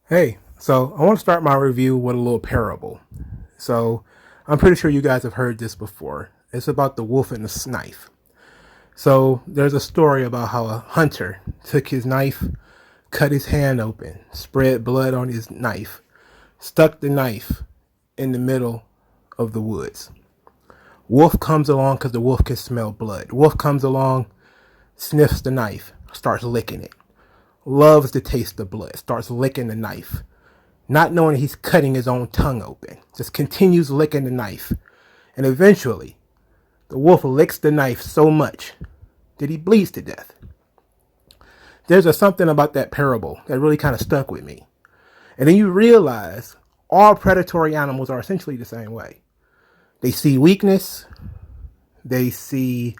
Hey, so I want to start my review with a little parable. So I'm pretty sure you guys have heard this before. It's about the wolf and the knife. So there's a story about how a hunter took his knife, cut his hand open, spread blood on his knife, stuck the knife in the middle of the woods. Wolf comes along because the wolf can smell blood. Wolf comes along, sniffs the knife, starts licking it. Loves the taste of blood, starts licking the knife. Not knowing he's cutting his own tongue open. Just continues licking the knife. And eventually, the wolf licks the knife so much that he bleeds to death. There's something about that parable that really kind of stuck with me. And then you realize all predatory animals are essentially the same way. They see weakness, they see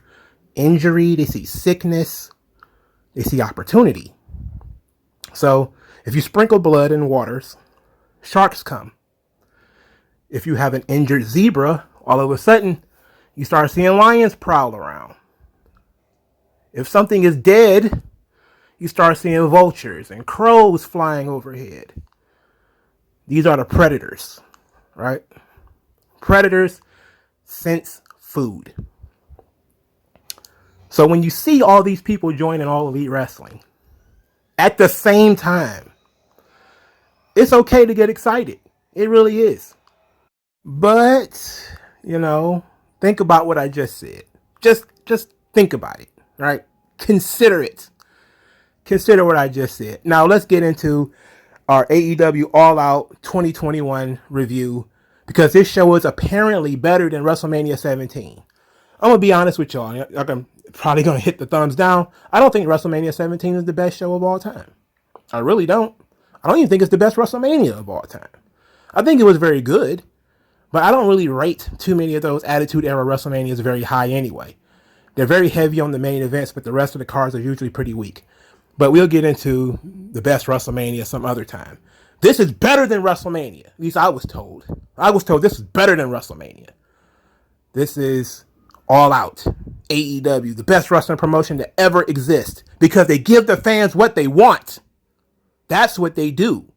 injury, they see sickness, they see opportunity. So if you sprinkle blood in waters, sharks come. If you have an injured zebra, all of a sudden, you start seeing lions prowl around. If something is dead, you start seeing vultures and crows flying overhead. These are the predators, right? Predators sense food. So when you see all these people joining All Elite Wrestling at the same time, it's okay to get excited. It really is. But, think about what I just said. Just think about it, right? Consider it. Consider what I just said. Now let's get into our AEW All Out 2021 review, because this show is apparently better than WrestleMania 17. I'm going to be honest with y'all. I'm probably going to hit the thumbs down. I don't think WrestleMania 17 is the best show of all time. I really don't. I don't even think it's the best WrestleMania of all time. I think it was very good, but I don't really rate too many of those Attitude Era WrestleManias very high anyway. They're very heavy on the main events, but the rest of the cards are usually pretty weak. But we'll get into the best WrestleMania some other time. This is better than WrestleMania. At least I was told. I was told this is better than WrestleMania. This is All Out. AEW, the best wrestling promotion to ever exist, because they give the fans what they want. That's what they do.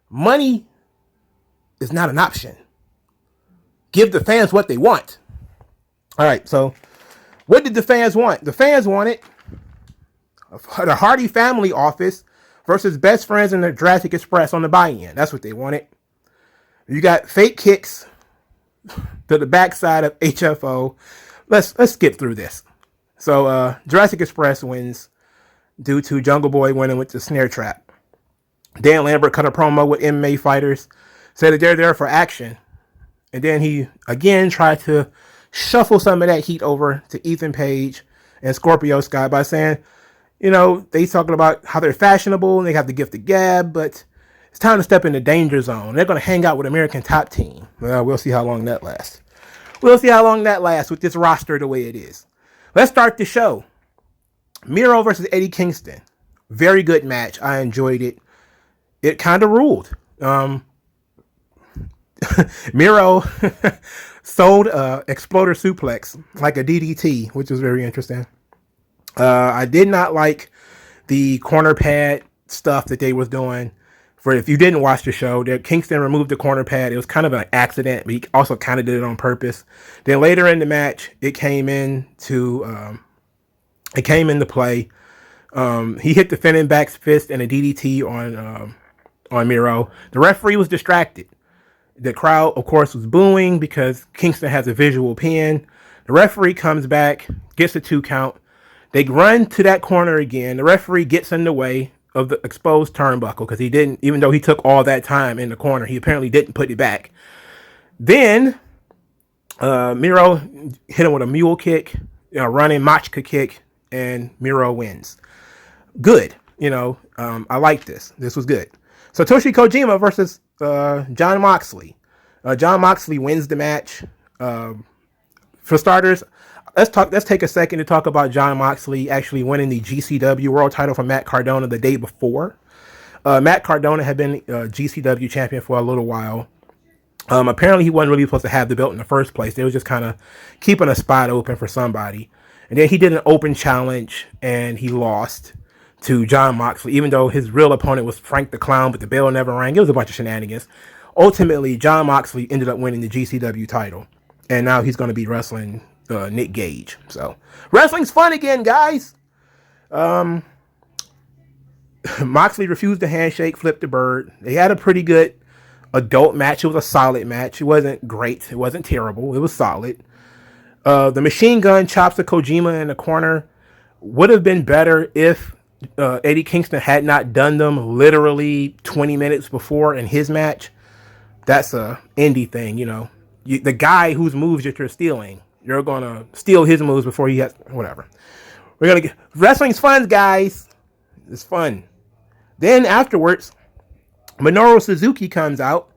Money is not an option. Give the fans what they want. All right, so what did the fans want? The fans wanted the Hardy family office versus Best Friends and the Jurassic Express on the buy-in. That's what they wanted. You got fake kicks to the backside of HFO. Let's skip through this. So Jurassic Express wins due to Jungle Boy winning with the snare trap. Dan Lambert cut a promo with MMA fighters, said that they're there for action. And then he again tried to shuffle some of that heat over to Ethan Page and Scorpio Sky by saying, they talking about how they're fashionable and they have the gift of gab, but it's time to step in the danger zone. They're going to hang out with American Top Team. Well, we'll see how long that lasts. We'll see how long that lasts with this roster the way it is. Let's start the show. Miro versus Eddie Kingston. Very good match. I enjoyed it. It kind of ruled. Miro sold Exploder Suplex like a DDT, which was very interesting. I did not like the corner pad stuff that they was doing. For if you didn't watch the show, Kingston removed the corner pad. It was kind of an accident, but he also kind of did it on purpose. Then later in the match, it came into play. He hit the Finn back fist and a DDT on Miro. The referee was distracted. The crowd, of course, was booing because Kingston has a visual pin. The referee comes back, gets a 2 count. They run to that corner again. The referee gets in the way of the exposed turnbuckle because he didn't, even though he took all that time in the corner, he apparently didn't put it back. Then Miro hit him with a mule kick, running Machka kick, and Miro wins. Good. I like this. This was good. Satoshi Kojima versus Jon Moxley. Jon Moxley wins the match. For starters, let's take a second to talk about Jon Moxley actually winning the GCW world title from Matt Cardona the day before. Matt Cardona had been GCW champion for a little while. Apparently he wasn't really supposed to have the belt in the first place. They was just kind of keeping a spot open for somebody. And then he did an open challenge and he lost to Jon Moxley, even though his real opponent was Frank the Clown, but the bell never rang. It was a bunch of shenanigans. Ultimately, Jon Moxley ended up winning the GCW title, and now he's going to be wrestling Nick Gage. So wrestling's fun again, guys. Moxley refused the handshake, flipped the bird. They had a pretty good adult match. It was a solid match. It wasn't great. It wasn't terrible. It was solid. The machine gun chops to Kojima in the corner would have been better if Eddie Kingston had not done them literally 20 minutes before in his match. That's a indie thing, you know. The guy whose moves you're stealing, you're going to steal his moves before he has... Whatever. We're going to get... Wrestling's fun, guys. It's fun. Then afterwards, Minoru Suzuki comes out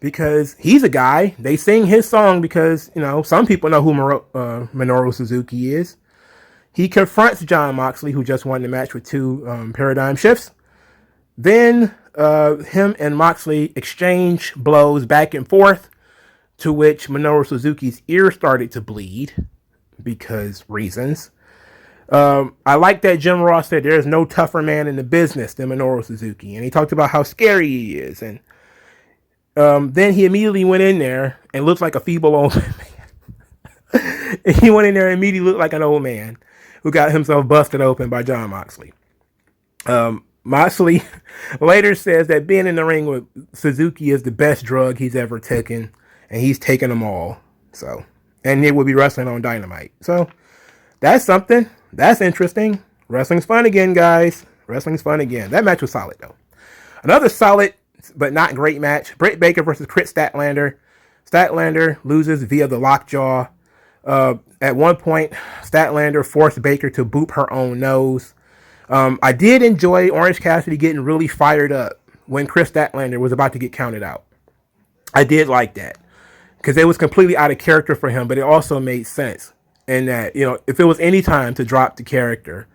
because he's a guy. They sing his song because, you know, some people know who Minoru Suzuki is. He confronts Jon Moxley, who just won the match with 2 paradigm shifts. Then him and Moxley exchange blows back and forth, to which Minoru Suzuki's ear started to bleed because reasons. I like that Jim Ross said there's no tougher man in the business than Minoru Suzuki. And he talked about how scary he is. And then he immediately went in there and looked like a feeble old man. He went in there and immediately looked like an old man who got himself busted open by Jon Moxley. Moxley later says that being in the ring with Suzuki is the best drug he's ever taken. And he's taken them all. So, and he will be wrestling on Dynamite. So that's something. That's interesting. Wrestling's fun again, guys. Wrestling's fun again. That match was solid, though. Another solid, but not great match. Britt Baker versus Chris Statlander. Statlander loses via the lockjaw. At one point, Statlander forced Baker to boop her own nose. I did enjoy Orange Cassidy getting really fired up when Chris Statlander was about to get counted out. I did like that because it was completely out of character for him, but it also made sense. And that, you know, if it was any time to drop the character,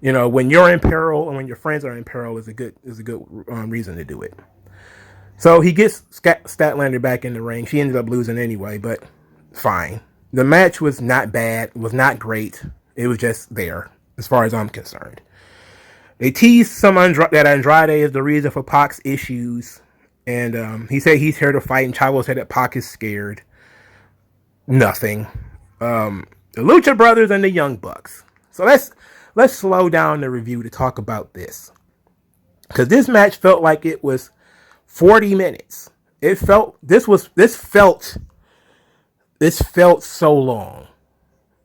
you know, when you're in peril and when your friends are in peril is a good reason to do it. So he gets Statlander back in the ring. She ended up losing anyway, but fine. The match was not bad. It was not great. It was just there, as far as I'm concerned. They teased that Andrade is the reason for Pac's issues. And he said he's here to fight, and Chavo said that Pac is scared. Nothing. The Lucha Brothers and the Young Bucks. So let's slow down the review to talk about this, because this match felt like it was 40 minutes. This felt so long.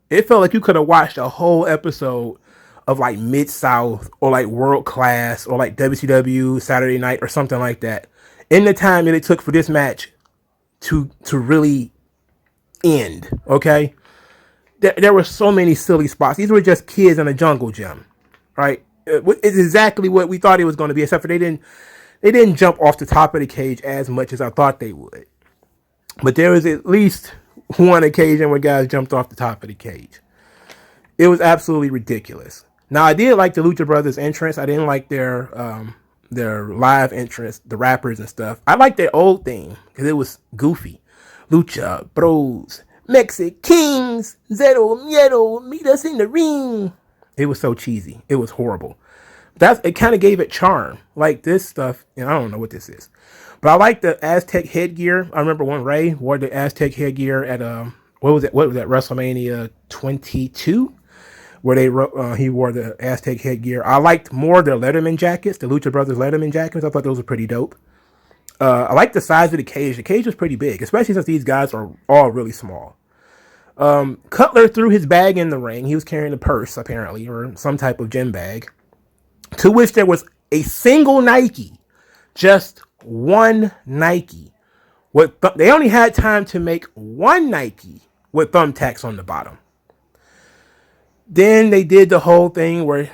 It felt like you could have watched a whole episode of like Mid-South or like World Class or like WCW Saturday Night or something like that in the time that it took for this match to really end. Okay. There were so many silly spots. These were just kids in a jungle gym, right? It's exactly what we thought it was going to be, except for they didn't jump off the top of the cage as much as I thought they would. But there was at least one occasion where guys jumped off the top of the cage. It was absolutely ridiculous. Now, I did like the Lucha Brothers entrance. I didn't like their live entrance, the rappers and stuff. I liked their old theme because it was goofy. Lucha Bros, Mexicans, Zero Miedo, meet us in the ring. It was so cheesy. It was horrible. It kind of gave it charm. Like this stuff, and I don't know what this is, but I like the Aztec headgear. I remember when Ray wore the Aztec headgear at what was that WrestleMania 22, where he wore the Aztec headgear. I liked more their Letterman jackets, the Lucha Brothers Letterman jackets. I thought those were pretty dope. I like the size of the cage. The cage was pretty big, especially since these guys are all really small. Cutler threw his bag in the ring. He was carrying a purse, apparently, or some type of gym bag, to which there was a single Nike, just one Nike. They only had time to make one Nike with thumbtacks on the bottom. Then they did the whole thing where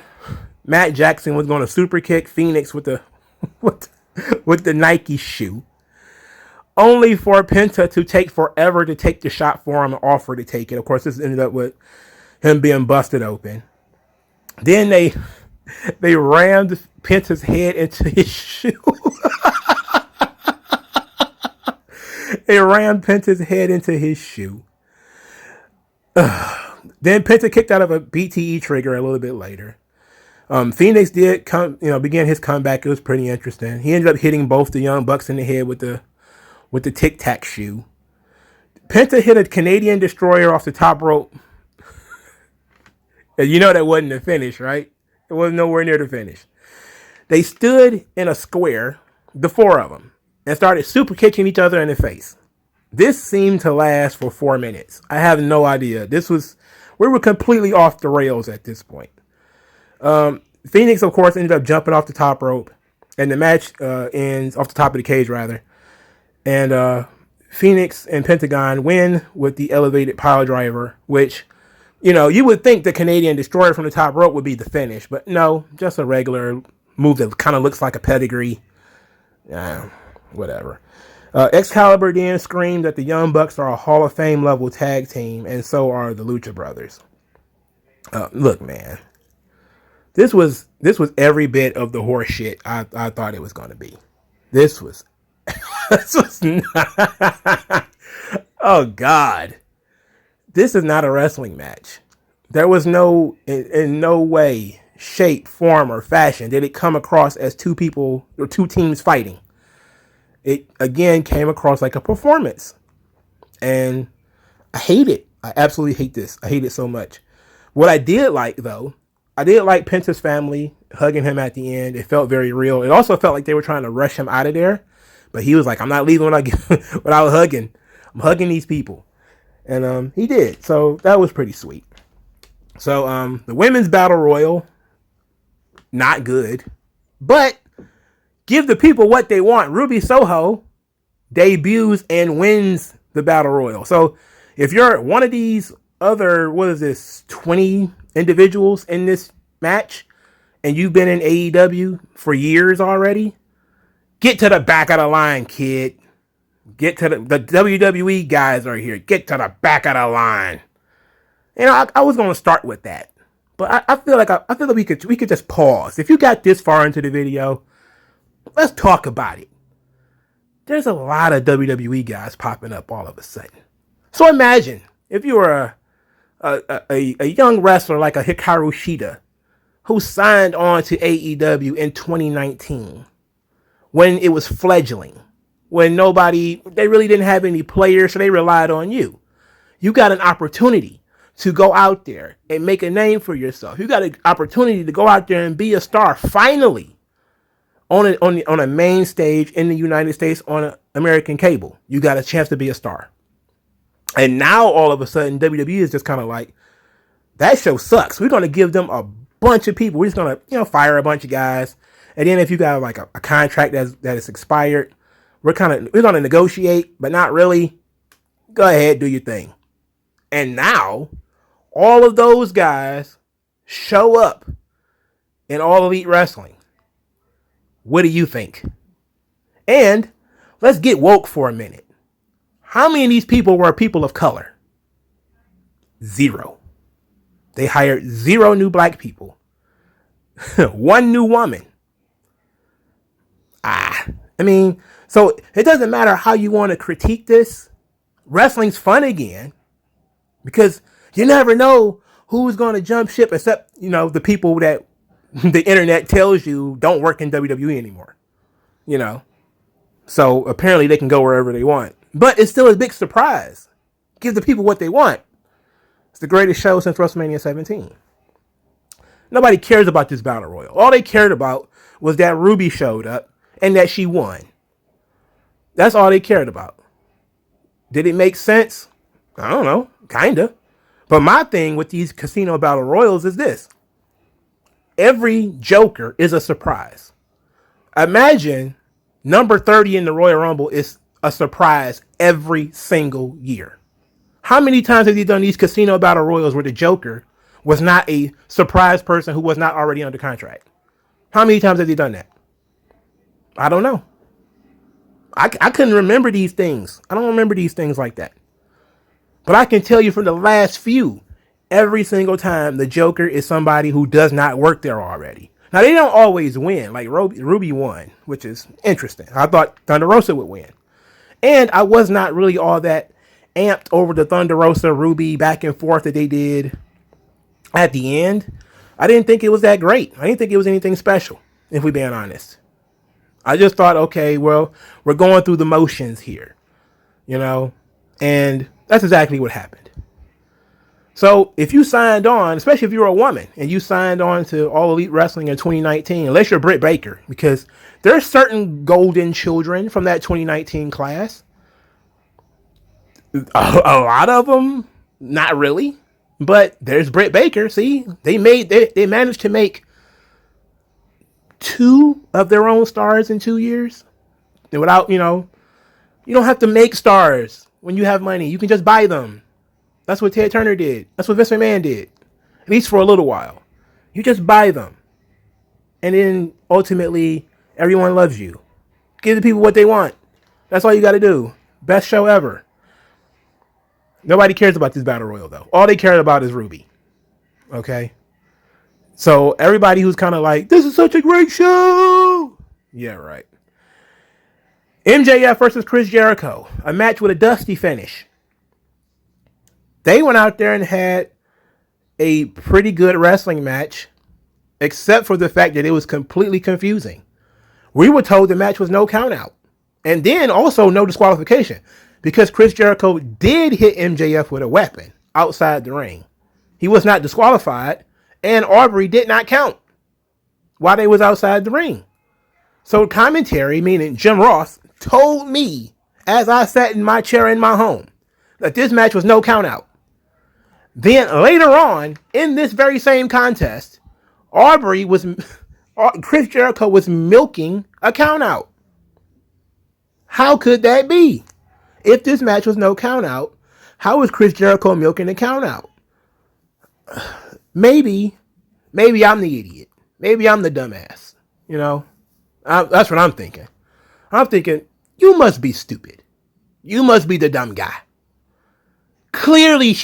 Matt Jackson was going to super kick Phoenix with the with the Nike shoe, only for Penta to take forever to take the shot for him and offer to take it. Of course, this ended up with him being busted open. Then they rammed Penta's head into his shoe. They rammed Penta's head into his shoe. Then Penta kicked out of a BTE trigger a little bit later. Phoenix did begin his comeback. It was pretty interesting. He ended up hitting both the Young Bucks in the head with the Tic Tac shoe. Penta hit a Canadian Destroyer off the top rope. You know that wasn't the finish, right? It was nowhere near the finish. They stood in a square, the four of them, and started super kicking each other in the face. This seemed to last for 4 minutes. I have no idea. We were completely off the rails at this point. Phoenix, of course, ended up jumping off the top rope, and the match ends off the top of the cage, rather. And Phoenix and Pentagon win with the elevated pile driver, which, you would think the Canadian Destroyer from the top rope would be the finish, but no, just a regular move that kind of looks like a pedigree. Whatever. Excalibur then screamed that the Young Bucks are a Hall of Fame level tag team, and so are the Lucha Brothers. Look, man, this was every bit of the horse shit I thought it was going to be. This was not, oh God, this is not a wrestling match. There was in no way, shape, form, or fashion did it come across as two people or two teams fighting. It again came across like a performance, and I hate it. I absolutely hate this. I hate it so much. What I did like, though, I did like Penta's family hugging him at the end. It felt very real. It also felt like they were trying to rush him out of there, but he was like, "I'm not leaving without hugging. I'm hugging these people," and he did. So that was pretty sweet. So the women's battle royal, not good, but give the people what they want. Ruby Soho debuts and wins the battle royal. So if you're one of these other, 20 individuals in this match, and you've been in AEW for years already, get to the back of the line, kid. Get to the WWE guys are here. Get to the back of the line. I was going to start with that, but I feel like we could just pause. If you got this far into the video, let's talk about it. There's a lot of WWE guys popping up all of a sudden. So imagine if you were a young wrestler like a Hikaru Shida who signed on to AEW in 2019 when it was fledgling, when they really didn't have any players, so they relied on you. You got an opportunity to go out there and make a name for yourself. You got an opportunity to go out there and be a star finally on a main stage in the United States on American cable. You got a chance to be a star. And now all of a sudden WWE is just kind of like, that show sucks. We're going to give them a bunch of people. We're just going to, fire a bunch of guys. And then if you got like a contract that is expired, we're going to negotiate, but not really. Go ahead, do your thing. And now all of those guys show up in All Elite Wrestling. What do you think? And let's get woke for a minute. How many of these people were people of color? 0. They hired 0 new black people. 1 new woman. So it doesn't matter how you want to critique this. Wrestling's fun again. Because you never know who's going to jump ship except, the people that the internet tells you don't work in WWE anymore. So apparently they can go wherever they want. But it's still a big surprise. Give the people what they want. It's the greatest show since WrestleMania 17. Nobody cares about this battle royal. All they cared about was that Ruby showed up and that she won. That's all they cared about. Did it make sense? I don't know. Kinda. But my thing with these casino battle royals is this. Every Joker is a surprise. Imagine number 30 in the Royal Rumble is a surprise every single year. How many times have you done these casino battle royals where the Joker was not a surprise person who was not already under contract? How many times have you done that? I don't know. I couldn't remember these things. I don't remember these things like that. But I can tell you from the last few, every single time the Joker is somebody who does not work there already. Now, they don't always win. Like Ruby won, which is interesting. I thought Thunder Rosa would win. And I was not really all that amped over the Thunder Rosa Ruby back and forth that they did at the end. I didn't think it was that great. I didn't think it was anything special, if we're being honest. I just thought, okay, well, we're going through the motions here, you know, and that's exactly what happened. So if you signed on, especially if you're a woman and you signed on to All Elite Wrestling in 2019, unless you're Britt Baker, because there's certain golden children from that 2019 class. A lot of them, not really, but there's Britt Baker. See, they managed to make 2 of their own stars in 2 years, and without, you don't have to make stars when you have money. You can just buy them. That's what Ted Turner did. That's what Vince McMahon did, at least for a little while. You just buy them, and then ultimately everyone loves you. Give the people what they want. That's all you got to do. Best show ever. Nobody cares about this battle royal, though. All they care about is Ruby. Okay? So everybody who's kind of like, this is such a great show. Yeah, right. MJF versus Chris Jericho. A match with a dusty finish. They went out there and had a pretty good wrestling match, except for the fact that it was completely confusing. We were told the match was no count out. And then also no disqualification, because Chris Jericho did hit MJF with a weapon outside the ring. He was not disqualified, and Aubrey did not count while they was outside the ring. So commentary, meaning Jim Ross, told me as I sat in my chair in my home that this match was no count out. Then later on in this very same contest, Chris Jericho was milking a count out. How could that be? If this match was no count out, how was Chris Jericho milking a count out? Maybe I'm the idiot. Maybe I'm the dumbass. That's what I'm thinking. I'm thinking, you must be stupid. You must be the dumb guy. Clearly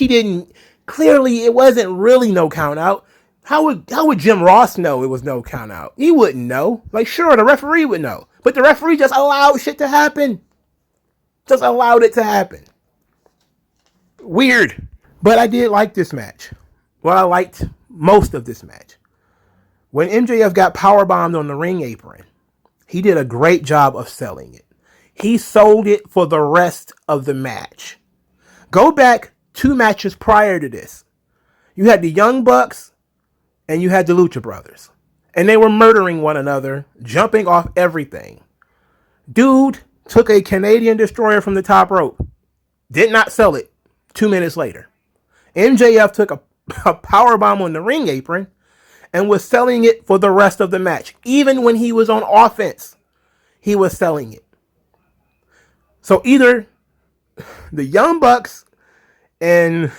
it wasn't really no count out. How would Jim Ross know it was no count out? He wouldn't know. Like, sure, the referee would know. But the referee just allowed shit to happen. Just allowed it to happen. Weird. But I did like this match. Well, I liked most of this match. When MJF got powerbombed on the ring apron, he did a great job of selling it. He sold it for the rest of the match. Go back 2 matches prior to this. You had the Young Bucks and you had the Lucha Brothers. And they were murdering one another, jumping off everything. Dude took a Canadian destroyer from the top rope. Did not sell it 2 minutes later. MJF took a powerbomb on the ring apron and was selling it for the rest of the match. Even when he was on offense, he was selling it. So either the Young Bucks and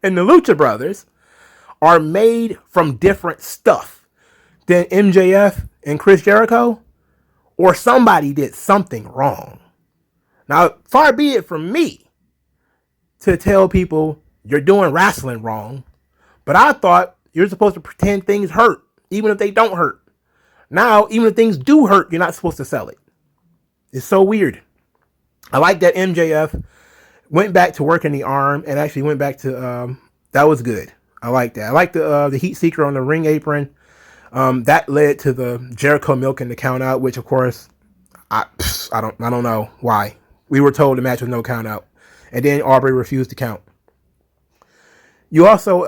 and the Lucha Brothers are made from different stuff than MJF and Chris Jericho, or somebody did something wrong. Now, far be it from me to tell people you're doing wrestling wrong, but I thought you're supposed to pretend things hurt, even if they don't hurt. Now, even if things do hurt, you're not supposed to sell it. It's so weird. I like that MJF went back to working the arm and actually went back to, that was good. I like that. I like the heat seeker on the ring apron. That led to the Jericho milking the count out, which of course, I don't know why. We were told the match was no count out, and then Aubrey refused to count. You also,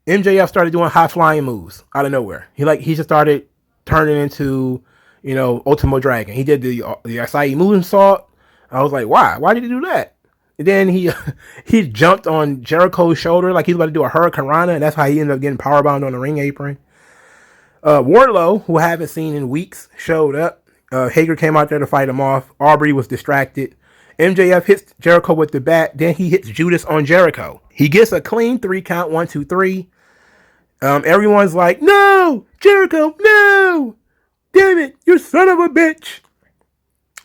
MJF started doing high flying moves out of nowhere. He just started turning into, Ultimo Dragon. He did the Acai moonsault. I was like, why? Why did he do that? And then he jumped on Jericho's shoulder like he's about to do a Hurricane Rana, and that's how he ended up getting powerbombed on the ring apron. Wardlow, who I haven't seen in weeks, showed up. Hager came out there to fight him off. Aubrey was distracted. MJF hits Jericho with the bat. Then he hits Judas on Jericho. He gets a clean 3 count, 1, 2, 3. Everyone's like, no, Jericho, no. Damn it, you son of a bitch.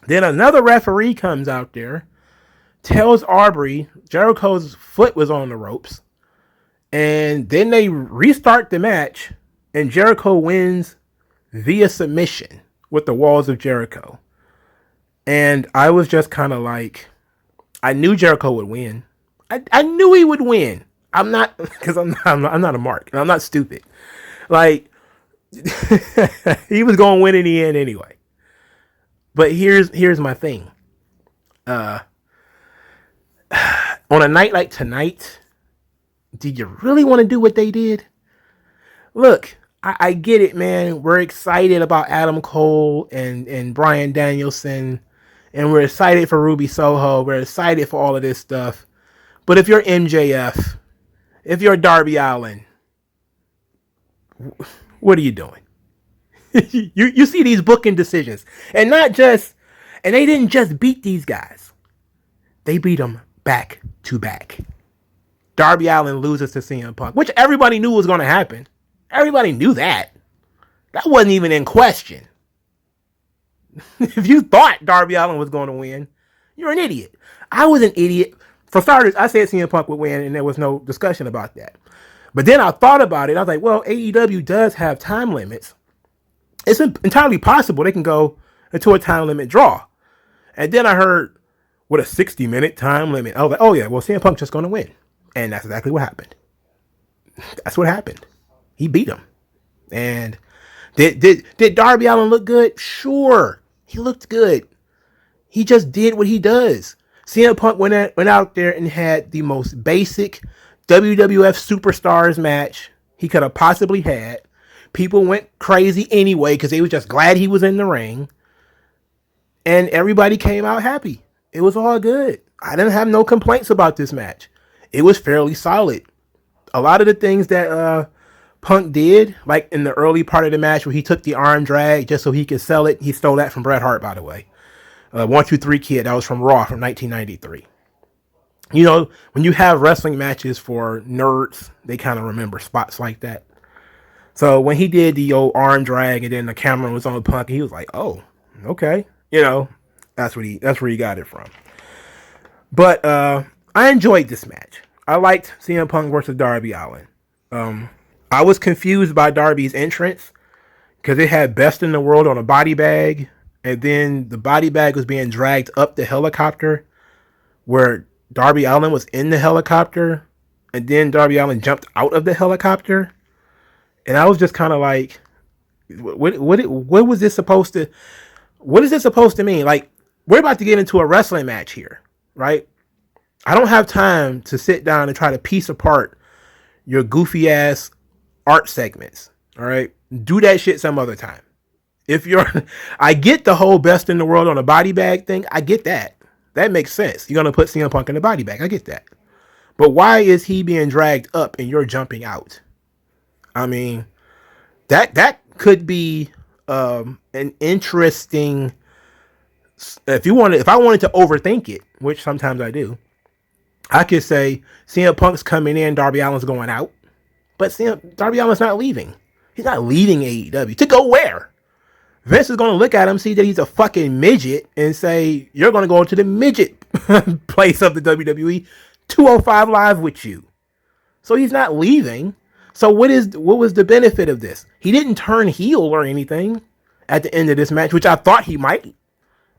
Then another referee comes out there, tells Aubrey Jericho's foot was on the ropes. And then they restart the match, and Jericho wins via submission with the Walls of Jericho. And I was just kind of like, I knew Jericho would win. I knew he would win. I'm not, because I'm not a mark, and I'm not stupid. Like, he was going to win in the end anyway. But here's my thing. On a night like tonight, do you really want to do what they did? Look, I get it, man. We're excited about Adam Cole and Bryan Danielson, and we're excited for Ruby Soho. We're excited for all of this stuff. But if you're MJF, if you're Darby Allin, what are you doing? you see these booking decisions, and they didn't just beat these guys. They beat them back to back. Darby Allin loses to CM Punk, which everybody knew was going to happen. Everybody knew that. That wasn't even in question. If you thought Darby Allin was going to win, you're an idiot. I was an idiot. For starters, I said CM Punk would win, and there was no discussion about that. But then I thought about it. I was like, well, AEW does have time limits. It's entirely possible they can go into a time limit draw. And then I heard, what, a 60-minute time limit. I was like, oh yeah, well, CM Punk's just going to win. And that's exactly what happened. That's what happened. He beat him. And did Darby Allin look good? Sure. He looked good. He just did what he does. CM Punk went out there and had the most basic WWF Superstars match he could have possibly had. People went crazy anyway because they was just glad he was in the ring. And everybody came out happy. It was all good. I didn't have no complaints about this match. It was fairly solid. A lot of the things that Punk did, like in the early part of the match where he took the arm drag just so he could sell it. He stole that from Bret Hart, by the way. 1-2-3 Kid, that was from Raw from 1993. You know, when you have wrestling matches for nerds, they kind of remember spots like that. So when he did the old arm drag and then the camera was on Punk, he was like, oh, okay. You know, that's where he got it from. But I enjoyed this match. I liked CM Punk versus Darby Allin. I was confused by Darby's entrance because it had Best in the World on a body bag, and then the body bag was being dragged up the helicopter where Darby Allin was in the helicopter, and then Darby Allin jumped out of the helicopter. And I was just kind of like, what was this supposed to, what is this supposed to mean? Like, we're about to get into a wrestling match here, right? I don't have time to sit down and try to piece apart your goofy ass art segments. All right. Do that shit some other time. I get the whole Best in the World on a body bag thing. I get that. That makes sense. You're going to put CM Punk in the body bag. I get that. But why is he being dragged up and you're jumping out? I mean, that could be an interesting, if I wanted to overthink it, which sometimes I do, I could say CM Punk's coming in, Darby Allin's going out. But Darby Allin's not leaving. He's not leaving AEW. To go where? Vince is going to look at him, see that he's a fucking midget, and say, you're going to go to the midget place of the WWE 205 Live with you. So he's not leaving. So what was the benefit of this? He didn't turn heel or anything at the end of this match, which I thought he might.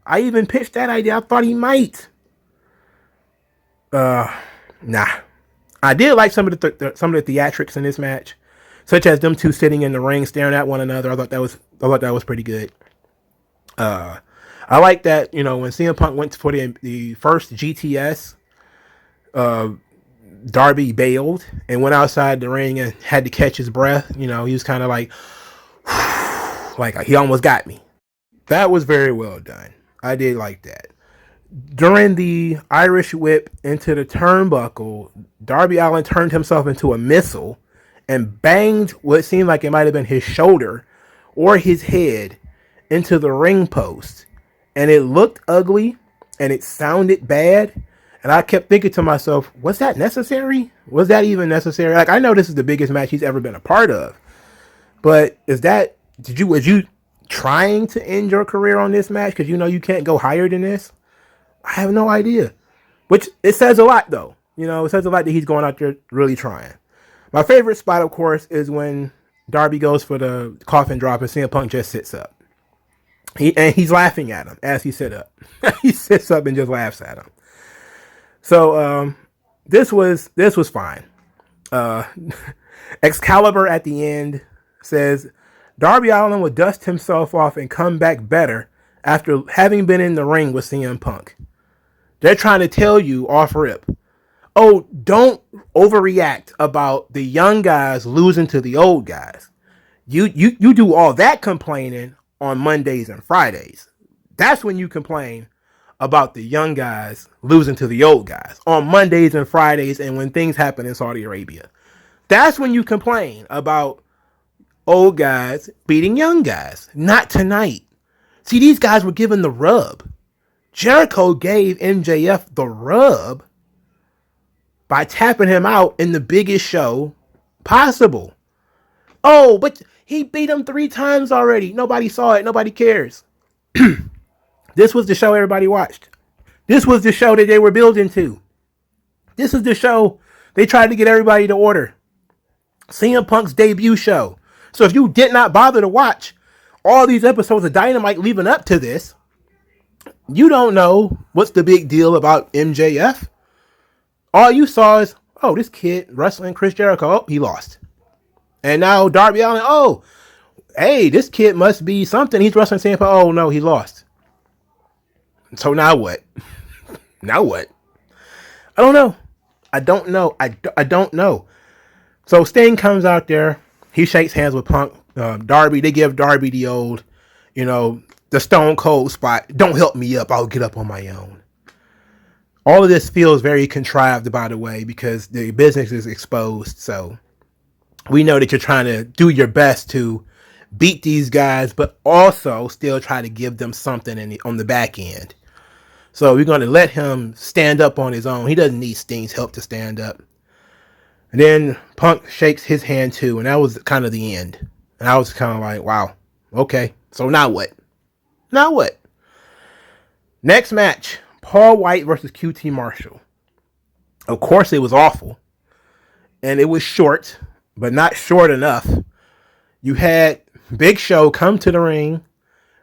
I even pitched that idea. I thought he might. Nah. I did like some of the theatrics in this match, such as them two sitting in the ring staring at one another. I thought that was pretty good. I like that, you know, when CM Punk went for the first GTS, Darby bailed and went outside the ring and had to catch his breath. You know, he was kind of like he almost got me. That was very well done. I did like that. During the Irish whip into the turnbuckle, Darby Allin turned himself into a missile and banged what seemed like it might have been his shoulder or his head into the ring post. And it looked ugly and it sounded bad. And I kept thinking to myself, was that necessary? Was that even necessary? Like, I know this is the biggest match he's ever been a part of, but was you trying to end your career on this match? Because you know you can't go higher than this. I have no idea. Which, it says a lot, though. You know, it says a lot that he's going out there really trying. My favorite spot, of course, is when Darby goes for the coffin drop and CM Punk just sits up. He's laughing at him as he sits up. He sits up and just laughs at him. So, this was fine. Uh, Excalibur at the end says Darby Allin would dust himself off and come back better after having been in the ring with CM Punk. They're trying to tell you off rip, oh, don't overreact about the young guys losing to the old guys. You do all that complaining on Mondays and Fridays. That's when you complain about the young guys losing to the old guys on Mondays and Fridays, and when things happen in Saudi Arabia. That's when you complain about old guys beating young guys. Not tonight. See, these guys were given the rub. Jericho gave MJF the rub by tapping him out in the biggest show possible. Oh, but he beat him 3 times already. Nobody saw it. Nobody cares. This was the show everybody watched. This was the show that they were building to. This is the show they tried to get everybody to order. CM Punk's debut show. So if you did not bother to watch all these episodes of Dynamite leading up to this, you don't know what's the big deal about MJF. All you saw is, oh, this kid wrestling Chris Jericho. Oh, he lost. And now Darby Allin, oh, hey, this kid must be something. He's wrestling CM Punk. Oh, no, he lost. So now what? Now what? I don't know. I don't know. So Sting comes out there. He shakes hands with Punk. Darby, they give Darby the old, the Stone Cold spot. Don't help me up. I'll get up on my own. All of this feels very contrived, by the way, because the business is exposed. So we know that you're trying to do your best to beat these guys, but also still try to give them something on the back end. So we're going to let him stand up on his own. He doesn't need Sting's help to stand up. And then Punk shakes his hand too, and that was kind of the end. And I was kind of like, wow, okay. So now what? Now what? Next match, Paul White versus QT Marshall. Of course, it was awful. And it was short, but not short enough. You had Big Show come to the ring,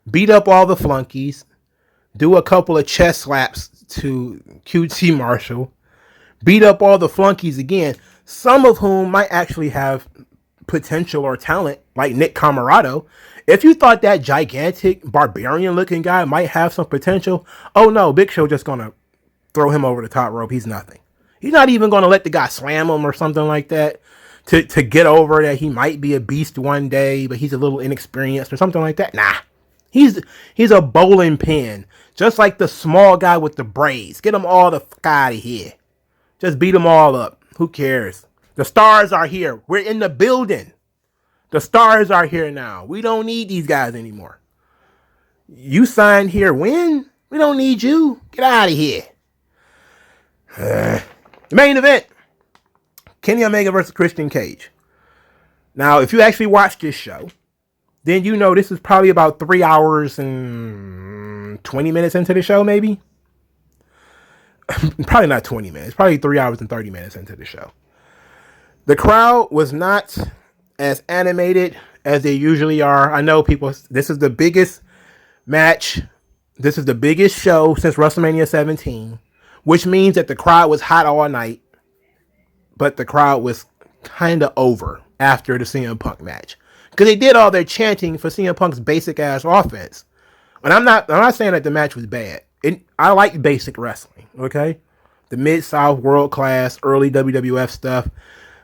beat up all the flunkies, do a couple of chest slaps to QT Marshall, beat up all the flunkies again, some of whom might actually have potential or talent, like Nick Camarado. If you thought that gigantic barbarian-looking guy might have some potential, oh no, Big Show just going to throw him over the top rope. He's nothing. He's not even going to let the guy slam him or something like that to get over that he might be a beast one day, but he's a little inexperienced or something like that. Nah. He's a bowling pin, just like the small guy with the braids. Get them all the fuck out of here. Just beat them all up. Who cares? The stars are here. We're in the building. The stars are here now. We don't need these guys anymore. You signed here when? We don't need you. Get out of here. The main event. Kenny Omega versus Christian Cage. Now, if you actually watch this show, then you know this is probably about 3 hours and 20 minutes into the show, maybe. Probably not 20 minutes. Probably 3 hours and 30 minutes into the show. The crowd was not as animated as they usually are. I know people, this is the biggest match. This is the biggest show since WrestleMania 17, which means that the crowd was hot all night, but the crowd was kind of over after the CM Punk match. Because they did all their chanting for CM Punk's basic ass offense. And I'm not saying that the match was bad. I like basic wrestling, okay? The Mid-South world class, early WWF stuff,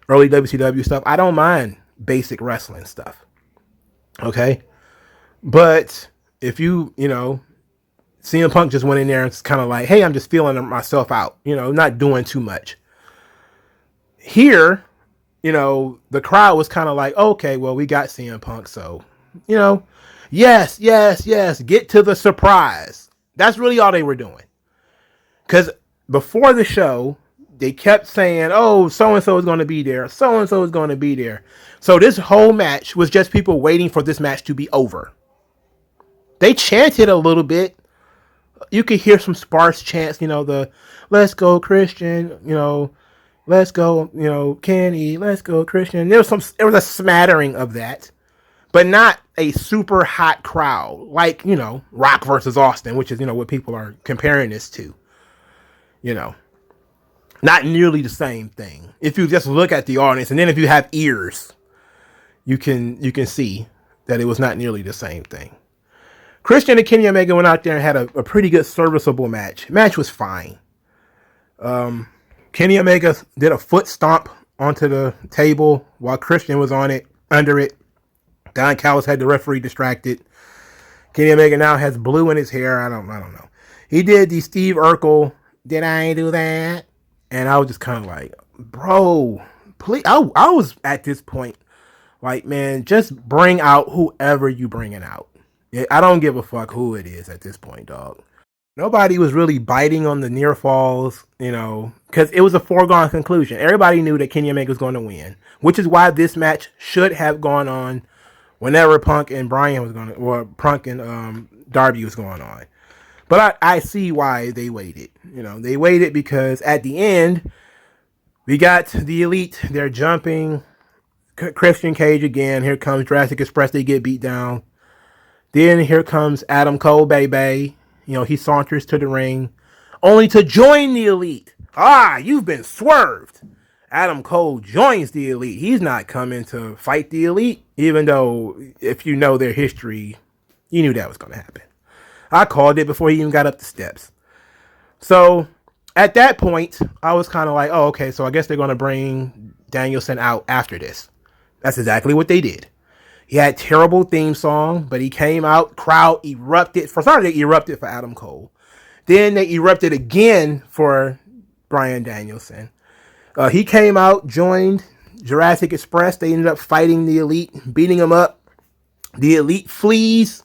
early WCW stuff. I don't mind basic wrestling stuff, okay? But if you CM Punk just went in there and it's kind of like, hey, I'm just feeling myself out, not doing too much. Here, the crowd was kind of like, okay, well, we got CM Punk, so, yes, get to the surprise. That's really all they were doing. Because before the show, they kept saying, oh, so-and-so is going to be there, so-and-so is going to be there. So this whole match was just people waiting for this match to be over. They chanted a little bit. You could hear some sparse chants, the let's go Christian, let's go, Kenny, let's go Christian. There was a smattering of that, but not a super hot crowd like, Rock versus Austin, which is, what people are comparing this to, Not nearly the same thing. If you just look at the audience, and then if you have ears, you can see that it was not nearly the same thing. Christian and Kenny Omega went out there and had a pretty good serviceable match. Match was fine. Kenny Omega did a foot stomp onto the table while Christian was on it, under it. Don Callis had the referee distracted. Kenny Omega now has blue in his hair. I don't know. He did the Steve Urkel, did I do that? And I was just kind of like, bro, please. I was at this point like, man, just bring out whoever you bringing out. I don't give a fuck who it is at this point, dog. Nobody was really biting on the near falls, because it was a foregone conclusion. Everybody knew that Kenny Omega was going to win, which is why this match should have gone on whenever Punk and Bryan was going to, or Punk and Darby was going on. But I see why they waited. They waited because at the end, we got the Elite. They're jumping Christian Cage again. Here comes Jurassic Express. They get beat down. Then here comes Adam Cole, baby. He saunters to the ring, only to join the Elite. You've been swerved. Adam Cole joins the Elite. He's not coming to fight the Elite, even though if you know their history, you knew that was going to happen. I called it before he even got up the steps. So at that point, I was kind of like, oh, okay, so I guess they're going to bring Danielson out after this. That's exactly what they did. He had terrible theme song, but he came out, crowd erupted. For starters, they erupted for Adam Cole. Then they erupted again for Bryan Danielson. He came out, joined Jurassic Express. They ended up fighting the Elite, beating him up. The Elite flees.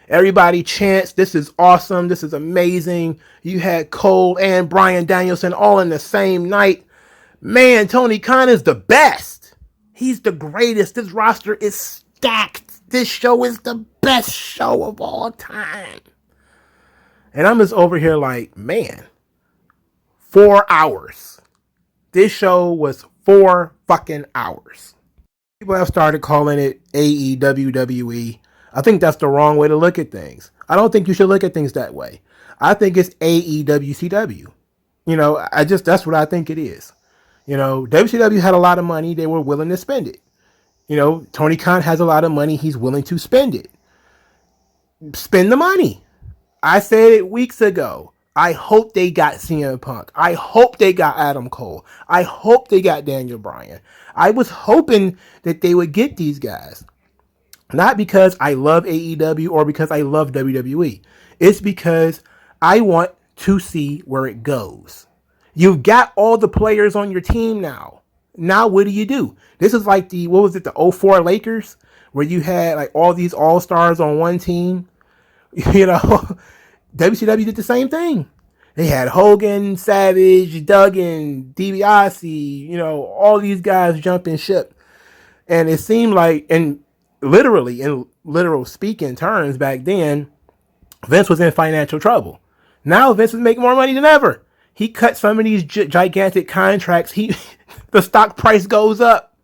Everybody chants, this is awesome, this is amazing. You had Cole and Bryan Danielson all in the same night. Man, Tony Khan is the best. He's the greatest. This roster is stacked. This show is the best show of all time. And I'm just over here like, man, 4 hours. This show was 4 fucking hours. People have started calling it AEWWE. I think that's the wrong way to look at things. I don't think you should look at things that way. I think it's AEWCW. That's what I think it is. WCW had a lot of money. They were willing to spend it. Tony Khan has a lot of money. He's willing to spend it. Spend the money. I said it weeks ago. I hope they got CM Punk. I hope they got Adam Cole. I hope they got Daniel Bryan. I was hoping that they would get these guys. Not because I love AEW or because I love WWE. It's because I want to see where it goes. You've got all the players on your team now. Now what do? This is like the 04 Lakers, where you had like all these all-stars on one team. WCW did the same thing. They had Hogan, Savage, Duggan, DiBiase, all these guys jumping ship. And it seemed like, in literal speaking terms back then, Vince was in financial trouble. Now Vince is making more money than ever. He cut some of these gigantic contracts. The stock price goes up.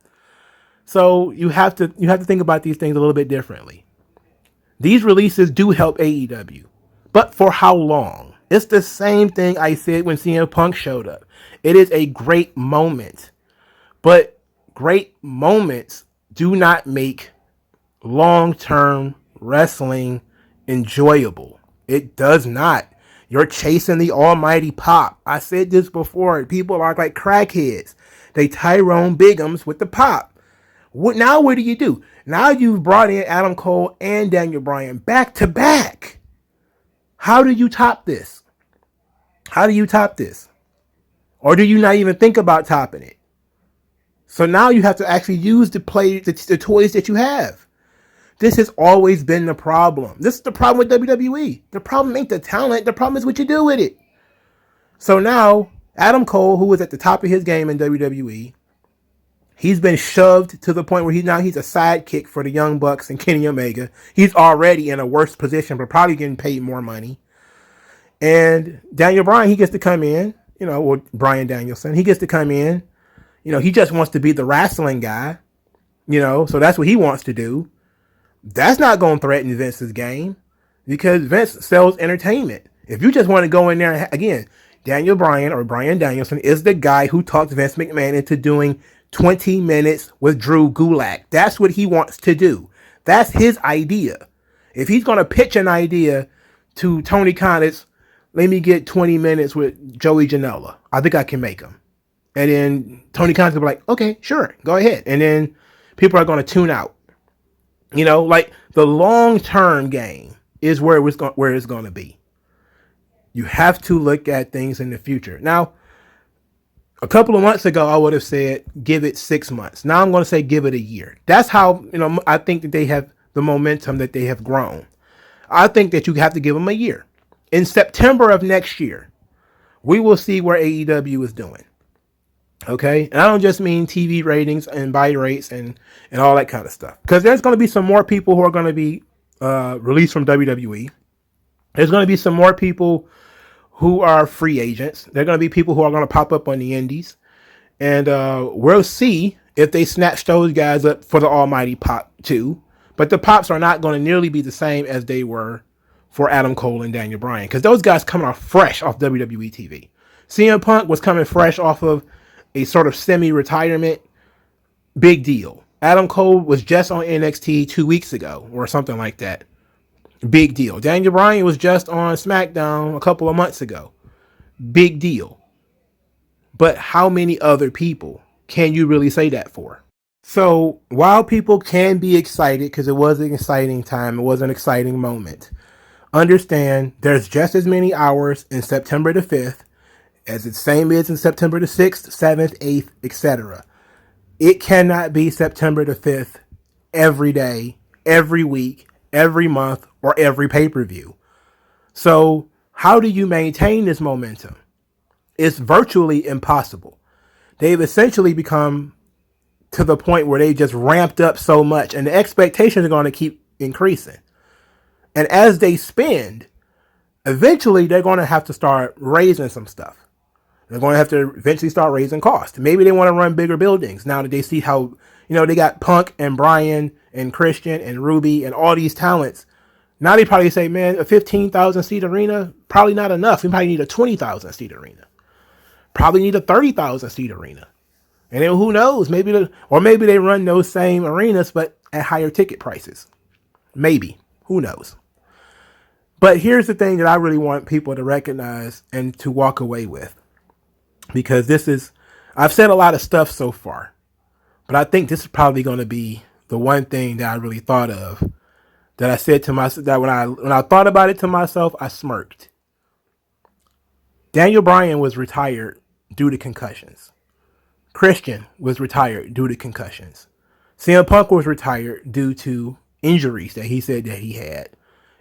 So you have to think about these things a little bit differently. These releases do help AEW, but for how long? It's the same thing I said when CM Punk showed up. It is a great moment, but great moments do not make long-term wrestling enjoyable. It does not. You're chasing the almighty pop. I said this before. People are like crackheads. They Tyrone Biggums with the pop. What do? Now you've brought in Adam Cole and Daniel Bryan back to back. How do you top this? Or do you not even think about topping it? So now you have to actually use the toys that you have. This has always been the problem. This is the problem with WWE. The problem ain't the talent. The problem is what you do with it. So now, Adam Cole, who was at the top of his game in WWE, he's been shoved to the point where he's a sidekick for the Young Bucks and Kenny Omega. He's already in a worse position, but probably getting paid more money. And Daniel Bryan, he gets to come in, or Bryan Danielson, he gets to come in. He just wants to be the wrestling guy, so that's what he wants to do. That's not going to threaten Vince's game because Vince sells entertainment. If you just want to go in there, again, Daniel Bryan, or Bryan Danielson, is the guy who talked Vince McMahon into doing 20 minutes with Drew Gulak. That's what he wants to do. That's his idea. If he's going to pitch an idea to Tony Khan, it's, let me get 20 minutes with Joey Janela. I think I can make him. And then Tony Khan's going to be like, okay, sure, go ahead. And then people are going to tune out. You know, like the long-term game is where it's going to be. You have to look at things in the future. Now, a couple of months ago, I would have said, give it 6 months. Now I'm going to say, give it a year. That's how, I think that they have the momentum that they have grown. I think that you have to give them a year. In September of next year, we will see where AEW is doing. Okay? And I don't just mean TV ratings and buy rates and all that kind of stuff. Because there's going to be some more people who are going to be released from WWE. There's going to be some more people who are free agents. There are going to be people who are going to pop up on the indies. And we'll see if they snatch those guys up for the almighty pop too. But the pops are not going to nearly be the same as they were for Adam Cole and Daniel Bryan. Because those guys coming off fresh off WWE TV. CM Punk was coming fresh off of a sort of semi-retirement. Big deal. Adam Cole was just on NXT 2 weeks ago or something like that. Big deal. Daniel Bryan was just on SmackDown a couple of months ago. Big deal. But how many other people can you really say that for? So while people can be excited because it was an exciting time, it was an exciting moment, understand there's just as many hours in September the 5th as the same is in September the 6th, 7th, 8th, etc. It cannot be September the 5th every day, every week, every month, or every pay-per-view. So how do you maintain this momentum? It's virtually impossible. They've essentially become to the point where they just ramped up so much, and the expectations are going to keep increasing. And as they spend, eventually they're going to have to start raising some stuff. They're going to have to eventually start raising costs. Maybe they want to run bigger buildings now that they see how, they got Punk and Bryan and Christian and Ruby and all these talents. Now they probably say, man, a 15,000 seat arena, probably not enough. We probably need a 20,000 seat arena. Probably need a 30,000 seat arena. And then who knows? Maybe they run those same arenas, but at higher ticket prices. Maybe. Who knows? But here's the thing that I really want people to recognize and to walk away with. Because I've said a lot of stuff so far, but I think this is probably going to be the one thing that I really thought of, that I said to myself, that when I thought about it to myself, I smirked. Daniel Bryan was retired due to concussions. Christian was retired due to concussions. CM Punk was retired due to injuries that he said that he had,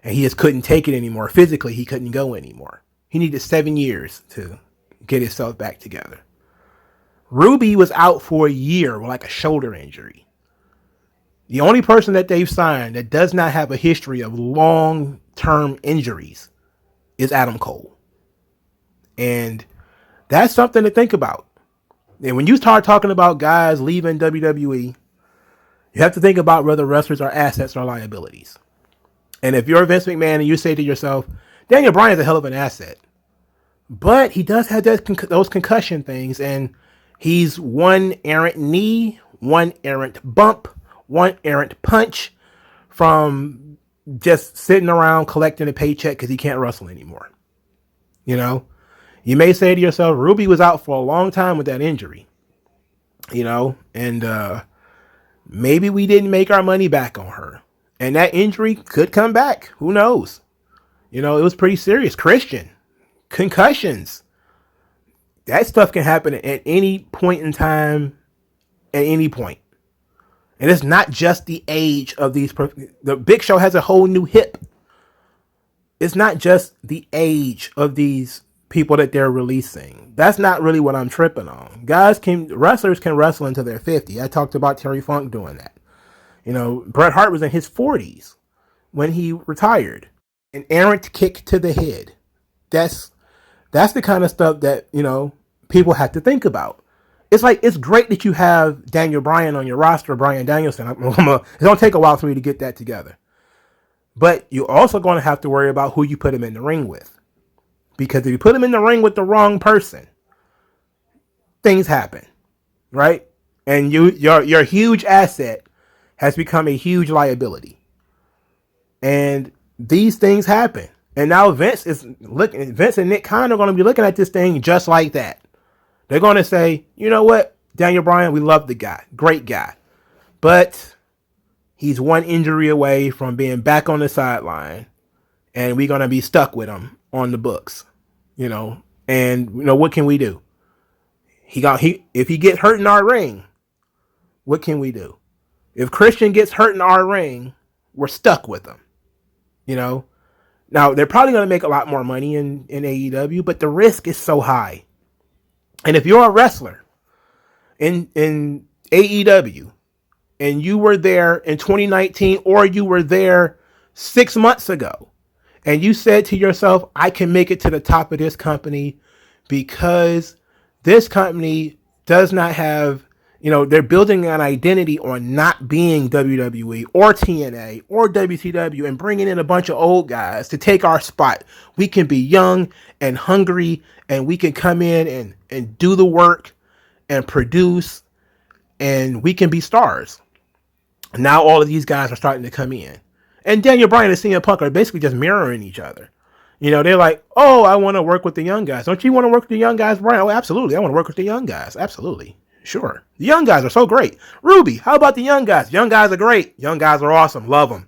and he just couldn't take it anymore. Physically, he couldn't go anymore. He needed 7 years to get himself back together. Ruby was out for a year with like a shoulder injury. The only person that they've signed that does not have a history of long-term injuries is Adam Cole. And that's something to think about. And when you start talking about guys leaving WWE, you have to think about whether wrestlers are assets or liabilities. And if you're Vince McMahon and you say to yourself, Daniel Bryan's a hell of an asset, but he does have those concussion things, and he's one errant knee, one errant bump, one errant punch from just sitting around collecting a paycheck because he can't wrestle anymore. You may say to yourself, Ruby was out for a long time with that injury, and maybe we didn't make our money back on her, and that injury could come back. Who knows? It was pretty serious. Christian, concussions. That stuff can happen at any point in time, at any point. And it's not just the age of these. The Big Show has a whole new hip. It's not just the age of these people that they're releasing. That's not really what I'm tripping on. Wrestlers can wrestle until they're 50. I talked about Terry Funk doing that. Bret Hart was in his 40s when he retired. An errant kick to the head. That's the kind of stuff that, people have to think about. It's like, it's great that you have Daniel Bryan on your roster, Bryan Danielson. It's going to take a while for me to get that together. But you're also going to have to worry about who you put him in the ring with. Because if you put him in the ring with the wrong person, things happen, right? And your huge asset has become a huge liability. And these things happen. And now Vince and Nick Khan are going to be looking at this thing just like that. They're going to say, you know what, Daniel Bryan, we love the guy. Great guy. But he's one injury away from being back on the sideline. And we're going to be stuck with him on the books. You know, and you know, what can we do? If he gets hurt in our ring, what can we do? If Christian gets hurt in our ring, we're stuck with him. You know, now they're probably going to make a lot more money in AEW, but the risk is so high. And if you're a wrestler in AEW and you were there in 2019 or you were there 6 months ago and you said to yourself, I can make it to the top of this company because this company does not have, you know, they're building an identity on not being WWE or TNA or WCW and bringing in a bunch of old guys to take our spot. We can be young and hungry and we can come in and do the work and produce and we can be stars. Now all of these guys are starting to come in. And Daniel Bryan and CM Punk are basically just mirroring each other. You know, they're like, oh, I want to work with the young guys. Don't you want to work with the young guys, Bryan? Oh, absolutely. I want to work with the young guys. Absolutely. Sure. The young guys are so great. Ruby, how about the young guys? Young guys are great. Young guys are awesome. Love them.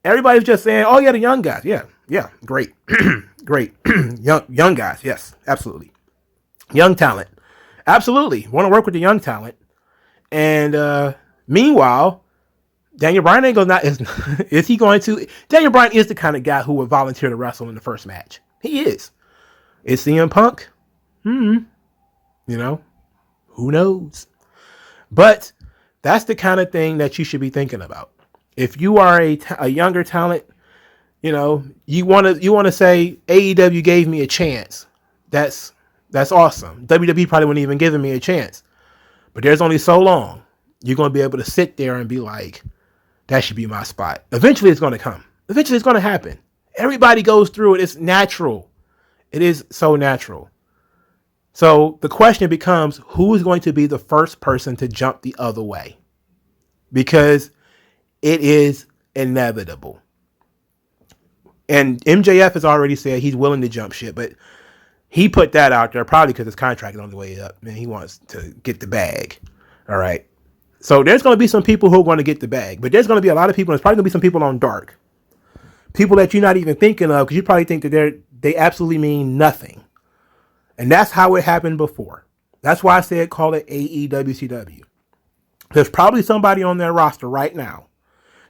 Everybody's just saying, oh, yeah, the young guys. Yeah. Great. Great. young guys. Yes, absolutely. Young talent. Absolutely. Want to work with the young talent. And meanwhile, Daniel Bryan ain't gonna is he going to? Daniel Bryan is the kind of guy who would volunteer to wrestle in the first match. He is. Is CM Punk? You know, who knows? But that's the kind of thing that you should be thinking about. If you are a younger talent, you know, you want to say AEW gave me a chance. That's awesome. WWE probably wouldn't even give me a chance. But there's only so long you're going to be able to sit there and be like, that should be my spot. Eventually it's going to come. Eventually it's going to happen. Everybody goes through it. It's natural. It is so natural. So the question becomes, who is going to be the first person to jump the other way? Because it is inevitable. And MJF has already said he's willing to jump ship, but he put that out there probably because his contract is on the way up. Man, he wants to get the bag. All right. So there's going to be some people who are going to get the bag, but there's going to be a lot of people. There's probably going to be some people on dark, people that you're not even thinking of because you probably think that they absolutely mean nothing. And that's how it happened before. That's why I said call it AEWCW. There's probably somebody on their roster right now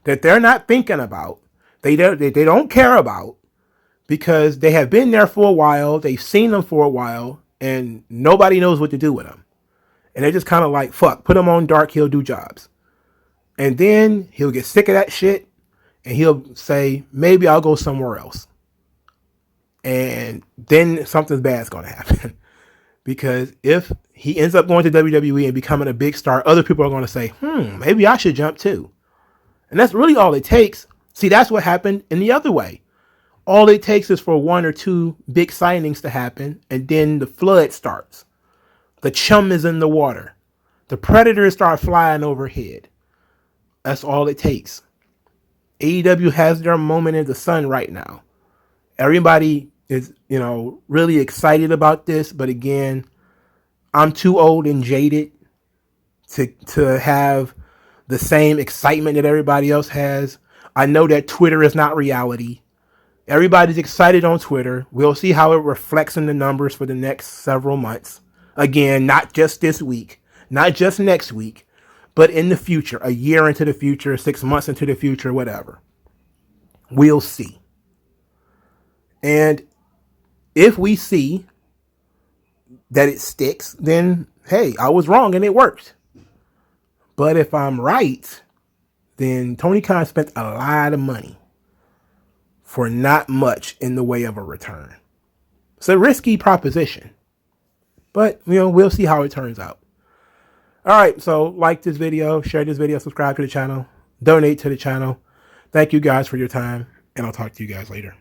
that they're not thinking about. They don't care about because they have been there for a while. They've seen them for a while and nobody knows what to do with them. And they're just kind of like, fuck, put him on dark, he'll do jobs. And then he'll get sick of that shit and he'll say, maybe I'll go somewhere else. And then something bad's going to happen. Because if he ends up going to WWE and becoming a big star, other people are going to say, maybe I should jump too. And that's really all it takes. See, that's what happened in the other way. All it takes is for one or two big signings to happen, and then the flood starts. The chum is in the water. The predators start flying overhead. That's all it takes. AEW has their moment in the sun right now. Everybody is, you know, really excited about this, but again, I'm too old and jaded to have the same excitement that everybody else has. I know that Twitter is not reality. Everybody's excited on Twitter. We'll see how it reflects in the numbers for the next several months. Again, not just this week, not just next week, but in the future, a year into the future, 6 months into the future, whatever. We'll see. And if we see that it sticks, then, hey, I was wrong and it worked. But if I'm right, then Tony Khan spent a lot of money for not much in the way of a return. It's a risky proposition. But, you know, we'll see how it turns out. All right, so like this video, share this video, subscribe to the channel, donate to the channel. Thank you guys for your time, and I'll talk to you guys later.